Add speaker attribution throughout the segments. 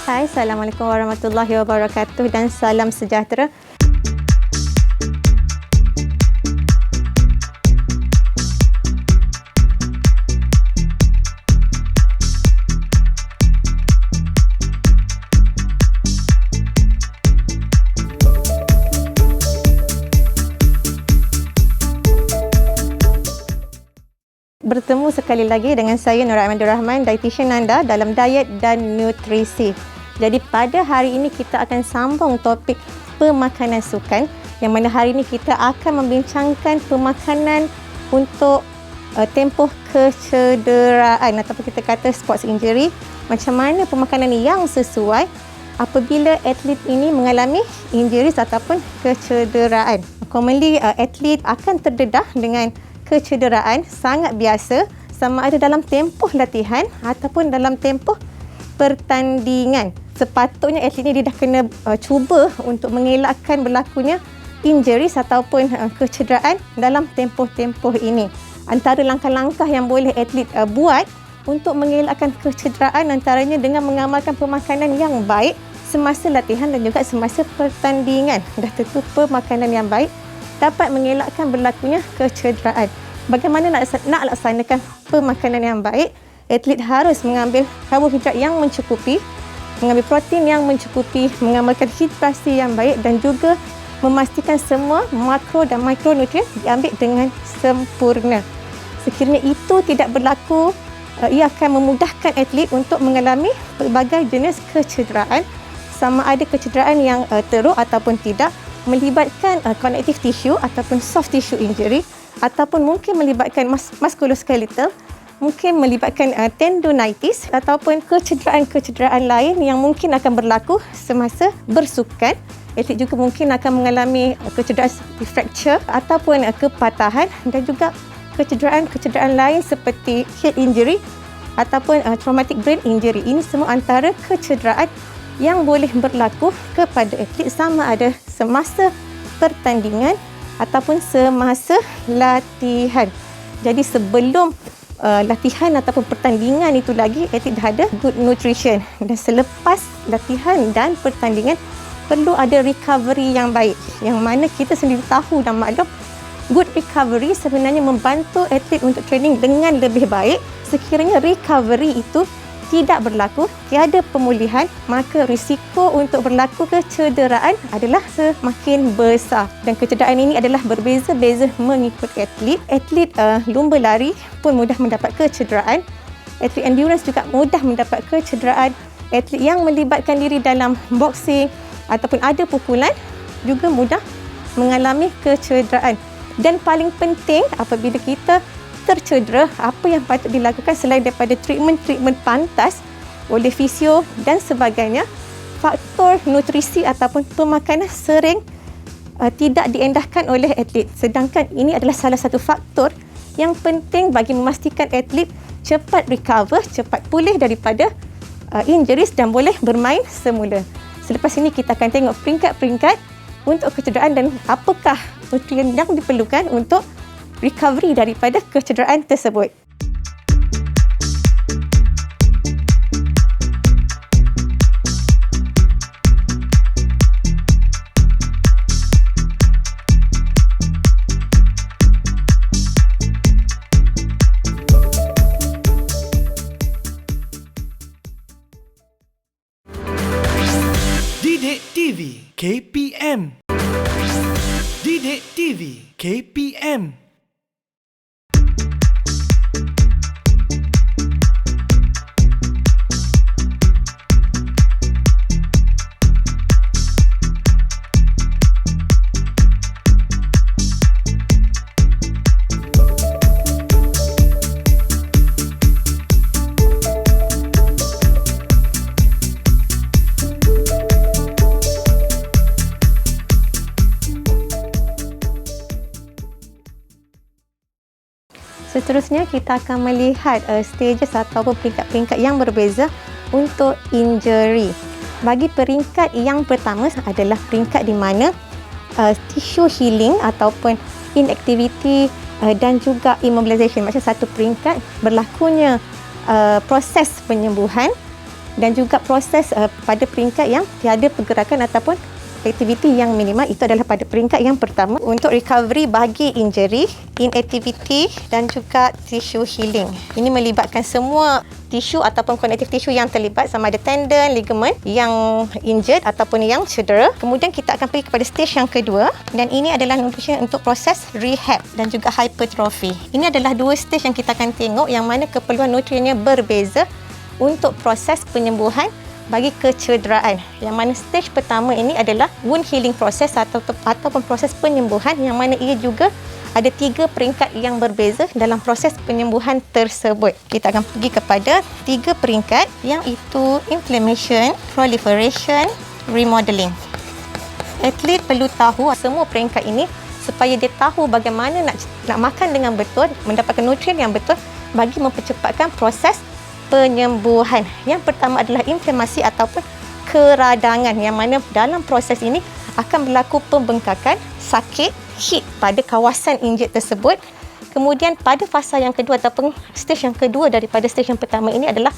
Speaker 1: Hai, Assalamualaikum warahmatullahi wabarakatuh dan salam sejahtera. Bertemu sekali lagi dengan saya Nur Ahmadur Rahman, dietitian anda dalam diet dan nutrisi. Jadi pada hari ini kita akan sambung topik pemakanan sukan, yang mana hari ini kita akan membincangkan pemakanan untuk tempoh kecederaan ataupun kita kata sports injury. Macam mana pemakanan yang sesuai apabila atlet ini mengalami injuries ataupun kecederaan. Commonly atlet akan terdedah dengan kecederaan sangat biasa, sama ada dalam tempoh latihan ataupun dalam tempoh pertandingan. Sepatutnya atlet ini dia dah kena cuba untuk mengelakkan berlakunya injuries ataupun kecederaan dalam tempoh-tempoh ini. Antara langkah-langkah yang boleh atlet buat untuk mengelakkan kecederaan antaranya dengan mengamalkan pemakanan yang baik semasa latihan dan juga semasa pertandingan. Dah tentu pemakanan yang baik dapat mengelakkan berlakunya kecederaan. Bagaimana nak laksanakan pemakanan yang baik? Atlet harus mengambil karbohidrat yang mencukupi, mengambil protein yang mencukupi, mengamalkan hidrasi yang baik dan juga memastikan semua makro dan mikronutrien diambil dengan sempurna. Sekiranya itu tidak berlaku, ia akan memudahkan atlet untuk mengalami pelbagai jenis kecederaan, sama ada kecederaan yang teruk ataupun tidak, melibatkan connective tissue ataupun soft tissue injury, ataupun mungkin melibatkan musculoskeletal, mungkin melibatkan tendonitis ataupun kecederaan-kecederaan lain yang mungkin akan berlaku semasa bersukan. Atlet juga mungkin akan mengalami kecederaan seperti fracture ataupun kepatahan dan juga kecederaan-kecederaan lain seperti head injury ataupun traumatic brain injury. Ini semua antara kecederaan yang boleh berlaku kepada atlet sama ada semasa pertandingan ataupun semasa latihan. Jadi sebelum latihan ataupun pertandingan itu lagi, atlet dah ada good nutrition, dan selepas latihan dan pertandingan perlu ada recovery yang baik, yang mana kita sendiri tahu dan maklum good recovery sebenarnya membantu atlet untuk training dengan lebih baik. Sekiranya recovery itu tidak berlaku, tiada pemulihan, maka risiko untuk berlaku kecederaan adalah semakin besar. Dan kecederaan ini adalah berbeza-beza mengikut atlet. Atlet lumba lari pun mudah mendapat kecederaan. Atlet endurance juga mudah mendapat kecederaan. Atlet yang melibatkan diri dalam boxing ataupun ada pukulan juga mudah mengalami kecederaan. Dan paling penting apabila kita tercedera, apa yang patut dilakukan selain daripada treatment pantas oleh fisio dan sebagainya, faktor nutrisi ataupun pemakanan sering tidak diendahkan oleh atlet. Sedangkan ini adalah salah satu faktor yang penting bagi memastikan atlet cepat recover, cepat pulih daripada injuries dan boleh bermain semula. Selepas ini kita akan tengok peringkat-peringkat untuk kecederaan dan apakah nutrien yang diperlukan untuk recovery daripada kecederaan tersebut.
Speaker 2: Didik TV KPM. Didik TV KPM.
Speaker 1: Seterusnya kita akan melihat stages ataupun peringkat-peringkat yang berbeza untuk injury. Bagi peringkat yang pertama adalah peringkat di mana tissue healing ataupun inactivity dan juga immobilization. Macam satu peringkat berlakunya proses penyembuhan dan juga proses pada peringkat yang tiada pergerakan ataupun aktiviti yang minimal. Itu adalah pada peringkat yang pertama untuk recovery bagi injury, inactivity dan juga tissue healing. Ini melibatkan semua tisu ataupun konektif tisu yang terlibat, sama ada tendon, ligament yang injured ataupun yang cedera. Kemudian kita akan pergi kepada stage yang kedua, dan ini adalah nutrition untuk proses rehab dan juga hypertrophy. Ini adalah dua stage yang kita akan tengok yang mana keperluan nutriennya berbeza untuk proses penyembuhan bagi kecederaan. Yang mana stage pertama ini adalah wound healing process ataupun proses penyembuhan, yang mana ia juga ada 3 peringkat yang berbeza dalam proses penyembuhan tersebut. Kita akan pergi kepada 3 peringkat, yang itu inflammation, proliferation, remodeling. Atlet perlu tahu semua peringkat ini supaya dia tahu bagaimana nak makan dengan betul, mendapatkan nutrien yang betul bagi mempercepatkan proses penyembuhan. Yang pertama adalah inflamasi ataupun keradangan, yang mana dalam proses ini akan berlaku pembengkakan, sakit, heat pada kawasan injured tersebut. Kemudian pada fasa yang kedua ataupun stage yang kedua daripada stage yang pertama ini adalah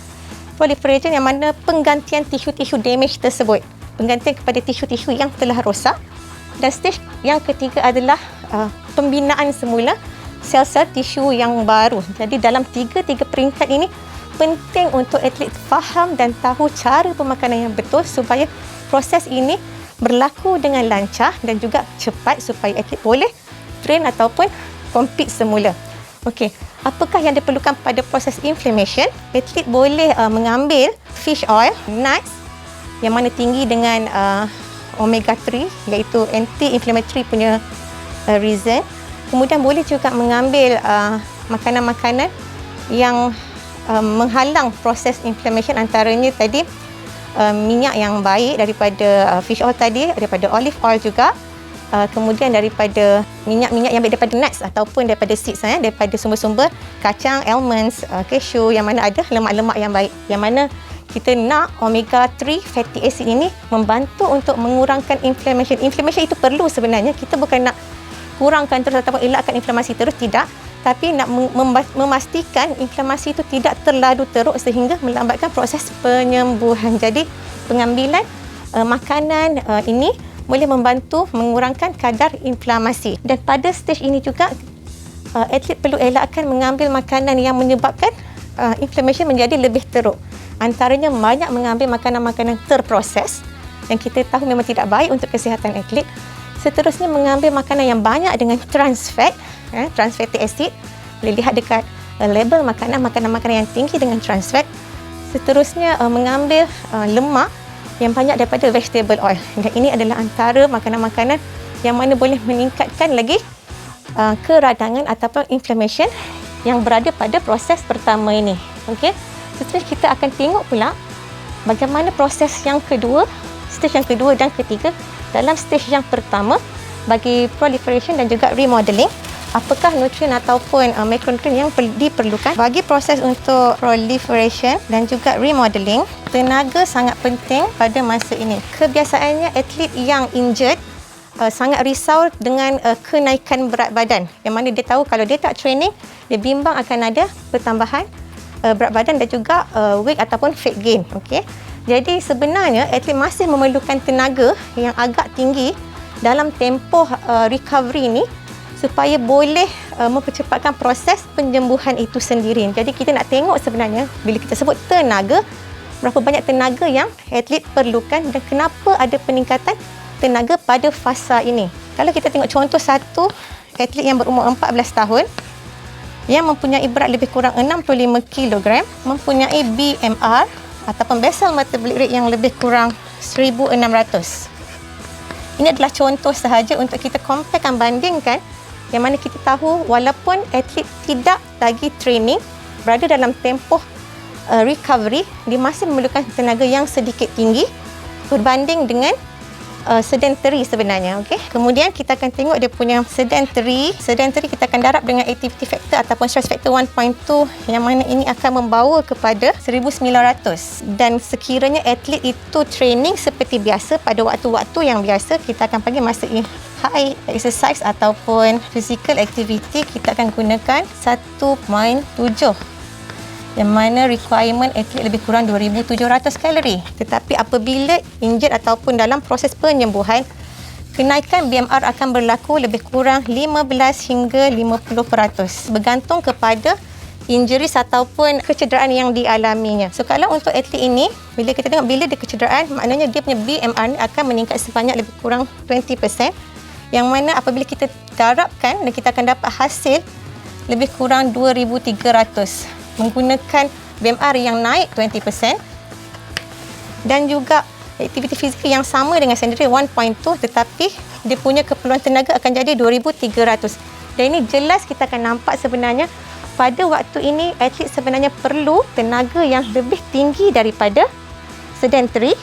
Speaker 1: proliferation, yang mana penggantian tisu-tisu damage tersebut, penggantian kepada tisu-tisu yang telah rosak. Dan stage yang ketiga adalah pembinaan semula sel-sel tisu yang baru. Jadi dalam tiga peringkat ini penting untuk atlet faham dan tahu cara pemakanan yang betul supaya proses ini berlaku dengan lancar dan juga cepat supaya atlet boleh train ataupun compete semula. Okey, apakah yang diperlukan pada proses inflammation? Atlet boleh mengambil fish oil, nuts yang mana tinggi dengan omega 3 iaitu anti-inflammatory punya reason. Kemudian boleh juga mengambil makanan-makanan yang menghalang proses inflammation, antaranya tadi minyak yang baik daripada fish oil tadi, daripada olive oil juga, kemudian daripada minyak-minyak yang baik daripada nuts ataupun daripada seeds, daripada sumber-sumber kacang, almonds, cashew, yang mana ada lemak-lemak yang baik, yang mana kita nak omega 3 fatty acid ini membantu untuk mengurangkan inflammation. Inflammation itu perlu sebenarnya, kita bukan nak kurangkan terus ataupun elakkan inflamasi terus, tidak, tapi nak memastikan inflamasi itu tidak terlalu teruk sehingga melambatkan proses penyembuhan. Jadi pengambilan makanan ini boleh membantu mengurangkan kadar inflamasi. Dan pada stage ini juga atlet perlu elakkan mengambil makanan yang menyebabkan inflammation menjadi lebih teruk. Antaranya banyak mengambil makanan-makanan terproses yang kita tahu memang tidak baik untuk kesihatan atlet. Seterusnya mengambil makanan yang banyak dengan trans fat, trans fatty acid. Boleh lihat dekat label makanan-makanan yang tinggi dengan trans fat. Seterusnya mengambil lemak yang banyak daripada vegetable oil. Dan ini adalah antara makanan-makanan yang mana boleh meningkatkan lagi keradangan ataupun inflammation yang berada pada proses pertama ini. Okey. Seterusnya kita akan tengok pula bagaimana proses yang kedua, stage yang kedua dan ketiga. Dalam stage yang pertama bagi proliferation dan juga remodeling, apakah nutrien ataupun makronutrien yang diperlukan bagi proses untuk proliferation dan juga remodeling? Tenaga sangat penting pada masa ini. Kebiasaannya atlet yang injured sangat risau dengan kenaikan berat badan, yang mana dia tahu kalau dia tak training, dia bimbang akan ada pertambahan berat badan dan juga weight ataupun fat gain. Okey. Jadi sebenarnya atlet masih memerlukan tenaga yang agak tinggi dalam tempoh recovery ini supaya boleh mempercepatkan proses penyembuhan itu sendiri. Jadi kita nak tengok sebenarnya bila kita sebut tenaga, berapa banyak tenaga yang atlet perlukan dan kenapa ada peningkatan tenaga pada fasa ini. Kalau kita tengok contoh satu atlet yang berumur 14 tahun yang mempunyai berat lebih kurang 65 kg, mempunyai BMR ataupun basal metabolic rate yang lebih kurang 1600. Ini adalah contoh sahaja untuk kita comparekan, bandingkan, yang mana kita tahu walaupun atlet tidak lagi training, berada dalam tempoh recovery, dia masih memerlukan tenaga yang sedikit tinggi berbanding dengan sedentary sebenarnya. Okey. Kemudian kita akan tengok dia punya sedentary kita akan darab dengan activity factor ataupun stress factor 1.2, yang mana ini akan membawa kepada 1900. Dan sekiranya atlet itu training seperti biasa pada waktu-waktu yang biasa, kita akan panggil masa high exercise ataupun physical activity, kita akan gunakan 1.7. yang mana requirement atlet lebih kurang 2,700 kalori. Tetapi apabila injet ataupun dalam proses penyembuhan, kenaikan BMR akan berlaku lebih kurang 15 hingga 50%, bergantung kepada injuries ataupun kecederaan yang dialaminya. So kalau untuk atlet ini, bila kita tengok bila dia kecederaan, maknanya dia punya BMR ni akan meningkat sebanyak lebih kurang 20%, yang mana apabila kita darabkan dan kita akan dapat hasil lebih kurang 2,300 menggunakan BMR yang naik 20% dan juga aktiviti fizikal yang sama dengan sendiri 1.2, tetapi dia punya keperluan tenaga akan jadi 2,300. Dan ini jelas kita akan nampak sebenarnya pada waktu ini atlet sebenarnya perlu tenaga yang lebih tinggi daripada sedentary,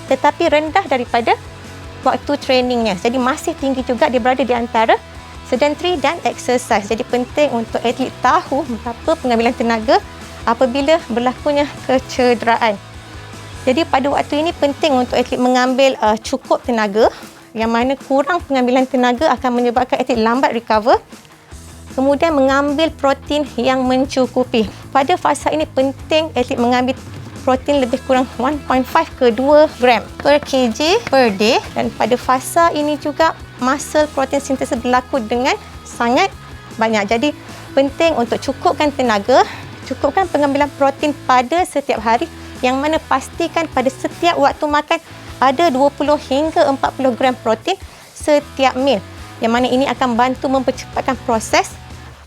Speaker 1: tetapi rendah daripada waktu trainingnya. Jadi masih tinggi juga, dia berada di antara sedentary dan exercise. Jadi penting untuk atlet tahu berapa pengambilan tenaga apabila berlakunya kecederaan. Jadi pada waktu ini penting untuk atlet mengambil cukup tenaga, yang mana kurang pengambilan tenaga akan menyebabkan atlet lambat recover. Kemudian mengambil protein yang mencukupi. Pada fasa ini penting atlet mengambil protein lebih kurang 1.5 ke 2 gram per kg per day, dan pada fasa ini juga muscle protein synthesis berlaku dengan sangat banyak. Jadi penting untuk cukupkan tenaga, cukupkan pengambilan protein pada setiap hari, yang mana pastikan pada setiap waktu makan ada 20 hingga 40 gram protein setiap meal, yang mana ini akan bantu mempercepatkan proses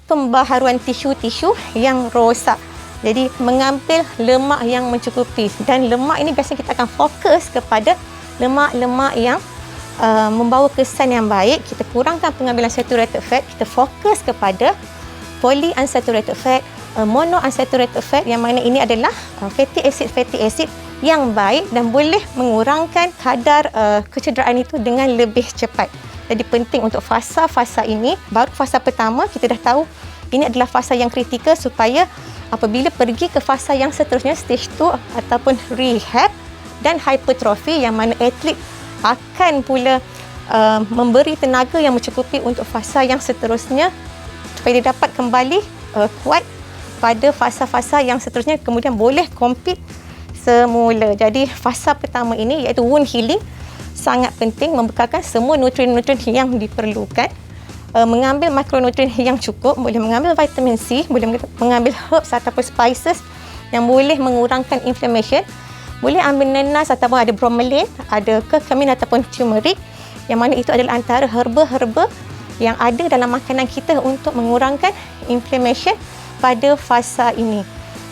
Speaker 1: pembaharuan tisu-tisu yang rosak. Jadi mengambil lemak yang mencukupi, dan lemak ini biasanya kita akan fokus kepada lemak-lemak yang membawa kesan yang baik. Kita kurangkan pengambilan saturated fat, kita fokus kepada polyunsaturated fat, monounsaturated fat, yang mana ini adalah fatty acid yang baik dan boleh mengurangkan kadar kecederaan itu dengan lebih cepat. Jadi penting untuk fasa-fasa ini, baru fasa pertama kita dah tahu ini adalah fasa yang kritikal, supaya apabila pergi ke fasa yang seterusnya, stage 2 ataupun rehab dan hypertrophy, yang mana atlet akan pula memberi tenaga yang mencukupi untuk fasa yang seterusnya, supaya dia dapat kembali kuat pada fasa-fasa yang seterusnya, kemudian boleh compete semula. Jadi fasa pertama ini iaitu wound healing sangat penting, membekalkan semua nutrien-nutrien yang diperlukan, mengambil makronutrien yang cukup, boleh mengambil vitamin C, boleh mengambil herbs ataupun spices yang boleh mengurangkan inflammation, boleh ambil nenas ataupun ada bromelain, ada curcumin ataupun turmeric, yang mana itu adalah antara herba-herba yang ada dalam makanan kita untuk mengurangkan inflammation pada fasa ini.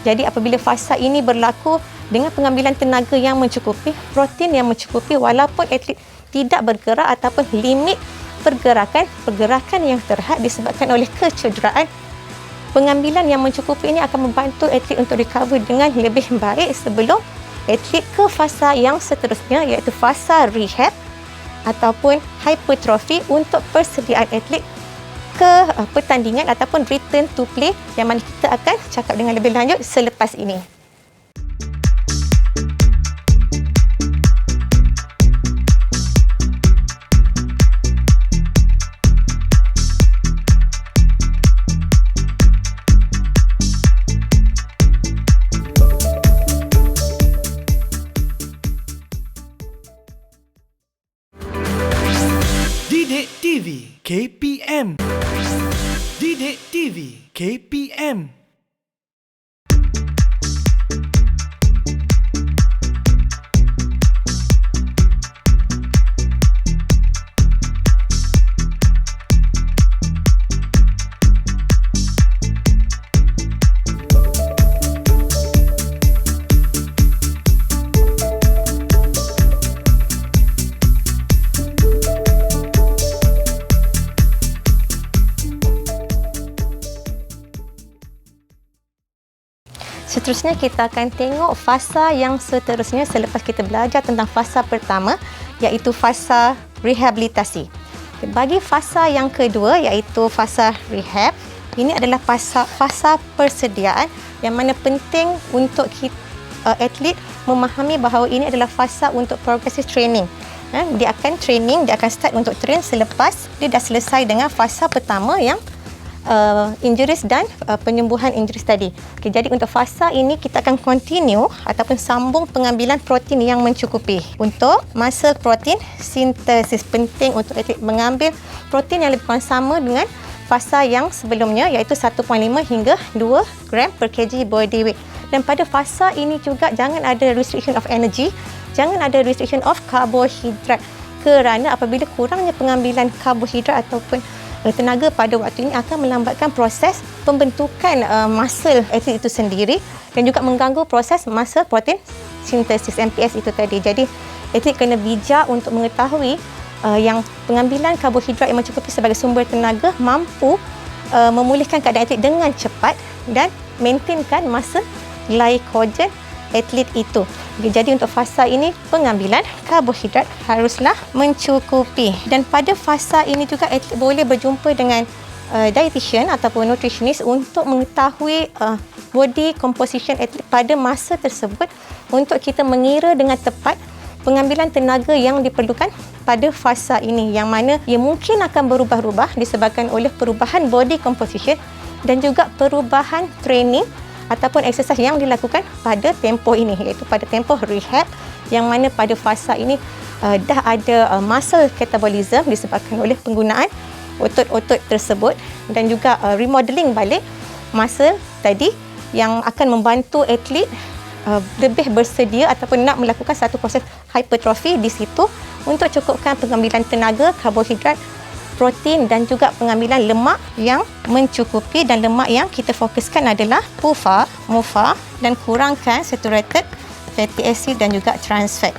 Speaker 1: Jadi apabila fasa ini berlaku dengan pengambilan tenaga yang mencukupi, protein yang mencukupi, walaupun atlet tidak bergerak ataupun limit pergerakan yang terhad disebabkan oleh kecederaan, pengambilan yang mencukupi ini akan membantu atlet untuk recover dengan lebih baik sebelum atlet ke fasa yang seterusnya, iaitu fasa rehab ataupun hypertrophy, untuk persediaan atlet ke pertandingan ataupun return to play, yang mana kita akan cakap dengan lebih lanjut selepas ini.
Speaker 2: Didik TV KPM. Didik TV KPM.
Speaker 1: Seterusnya kita akan tengok fasa yang seterusnya selepas kita belajar tentang fasa pertama, iaitu fasa rehabilitasi. Bagi fasa yang kedua, iaitu fasa rehab, ini adalah fasa persediaan, yang mana penting untuk atlet memahami bahawa ini adalah fasa untuk progressive training. Dia akan training, dia akan start untuk train selepas dia dah selesai dengan fasa pertama yang injuries dan penyembuhan injuries tadi. Okay, jadi untuk fasa ini kita akan continue ataupun sambung pengambilan protein yang mencukupi. Untuk muscle protein synthesis, penting untuk atlet mengambil protein yang lebih kurang sama dengan fasa yang sebelumnya, iaitu 1.5 hingga 2 gram per kg body weight. Dan pada fasa ini juga jangan ada restriction of energy, jangan ada restriction of karbohidrat, kerana apabila kurangnya pengambilan karbohidrat ataupun tenaga pada waktu ini akan melambatkan proses pembentukan muscle atlet itu sendiri dan juga mengganggu proses muscle protein synthesis MPS itu tadi. Jadi atlet kena bijak untuk mengetahui yang pengambilan karbohidrat yang mencukupi sebagai sumber tenaga mampu memulihkan keadaan atlet dengan cepat dan maintainkan masa glycogen atlet itu. Jadi untuk fasa ini pengambilan karbohidrat haruslah mencukupi. Dan pada fasa ini juga atlet boleh berjumpa dengan dietitian ataupun nutritionist untuk mengetahui body composition atlet pada masa tersebut untuk kita mengira dengan tepat pengambilan tenaga yang diperlukan pada fasa ini, yang mana ia mungkin akan berubah-ubah disebabkan oleh perubahan body composition dan juga perubahan training ataupun exercise yang dilakukan pada tempoh ini, iaitu pada tempoh rehab, yang mana pada fasa ini dah ada muscle catabolism disebabkan oleh penggunaan otot-otot tersebut dan juga remodeling balik muscle tadi yang akan membantu atlet lebih bersedia ataupun nak melakukan satu proses hipertrofi di situ untuk cukupkan pengambilan tenaga, karbohidrat, protein dan juga pengambilan lemak yang mencukupi. Dan lemak yang kita fokuskan adalah PUFA, MUFA dan kurangkan saturated fatty acid dan juga trans fat.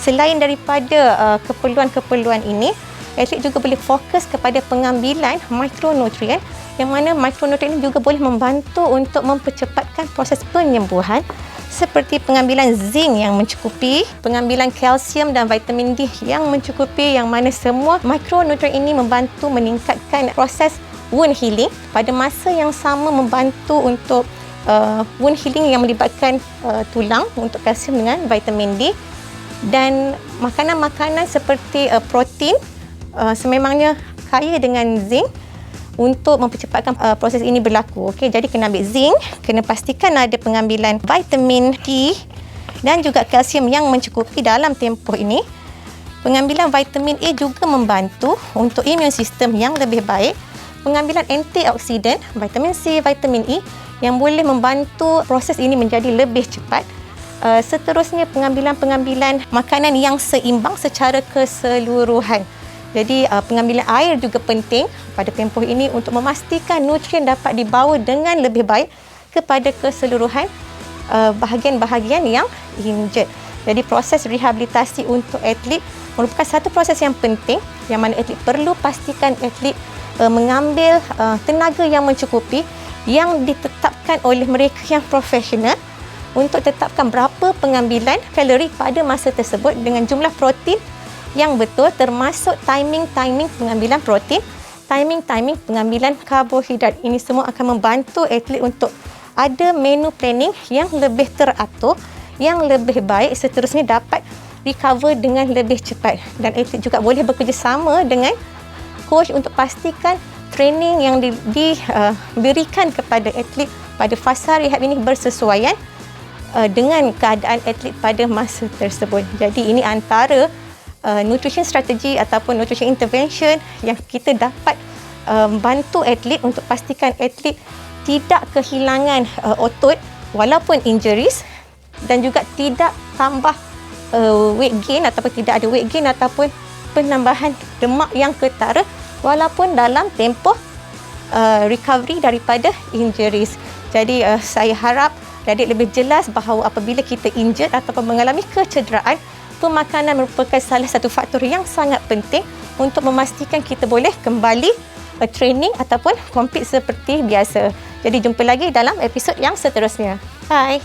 Speaker 1: Selain daripada keperluan-keperluan ini, atlet juga boleh fokus kepada pengambilan mikronutrien, yang mana mikronutrien ini juga boleh membantu untuk mempercepatkan proses penyembuhan, seperti pengambilan zinc yang mencukupi, pengambilan kalsium dan vitamin D yang mencukupi, yang mana semua mikronutrien ini membantu meningkatkan proses wound healing, pada masa yang sama membantu untuk wound healing yang melibatkan tulang untuk kalsium dengan vitamin D. Dan makanan-makanan seperti protein sememangnya kaya dengan zinc untuk mempercepatkan proses ini berlaku. Okey, jadi kena ambil zinc, kena pastikan ada pengambilan vitamin D dan juga kalsium yang mencukupi dalam tempoh ini. Pengambilan vitamin A juga membantu untuk immune system yang lebih baik. Pengambilan antioksidan, vitamin C, vitamin E yang boleh membantu proses ini menjadi lebih cepat. Seterusnya pengambilan-pengambilan makanan yang seimbang secara keseluruhan. Jadi pengambilan air juga penting pada tempoh ini untuk memastikan nutrien dapat dibawa dengan lebih baik kepada keseluruhan bahagian-bahagian yang injured. Jadi proses rehabilitasi untuk atlet merupakan satu proses yang penting, yang mana atlet perlu pastikan atlet mengambil tenaga yang mencukupi yang ditetapkan oleh mereka yang profesional untuk tetapkan berapa pengambilan kalori pada masa tersebut dengan jumlah protein yang betul, termasuk timing pengambilan protein, timing pengambilan karbohidrat. Ini semua akan membantu atlet untuk ada menu planning yang lebih teratur, yang lebih baik, seterusnya dapat recover dengan lebih cepat. Dan atlet juga boleh bekerjasama dengan coach untuk pastikan training yang diberikan kepada atlet pada fasa rehab ini bersesuaian dengan keadaan atlet pada masa tersebut. Jadi ini antara nutrition strategy ataupun nutrition intervention yang kita dapat bantu atlet untuk pastikan atlet tidak kehilangan otot walaupun injuries, dan juga tidak tambah weight gain ataupun tidak ada weight gain ataupun penambahan lemak yang ketara walaupun dalam tempoh recovery daripada injuries. Jadi saya harap adik lebih jelas bahawa apabila kita injured ataupun mengalami kecederaan, pemakanan merupakan salah satu faktor yang sangat penting untuk memastikan kita boleh kembali training ataupun compete seperti biasa. Jadi jumpa lagi dalam episod yang seterusnya. Bye.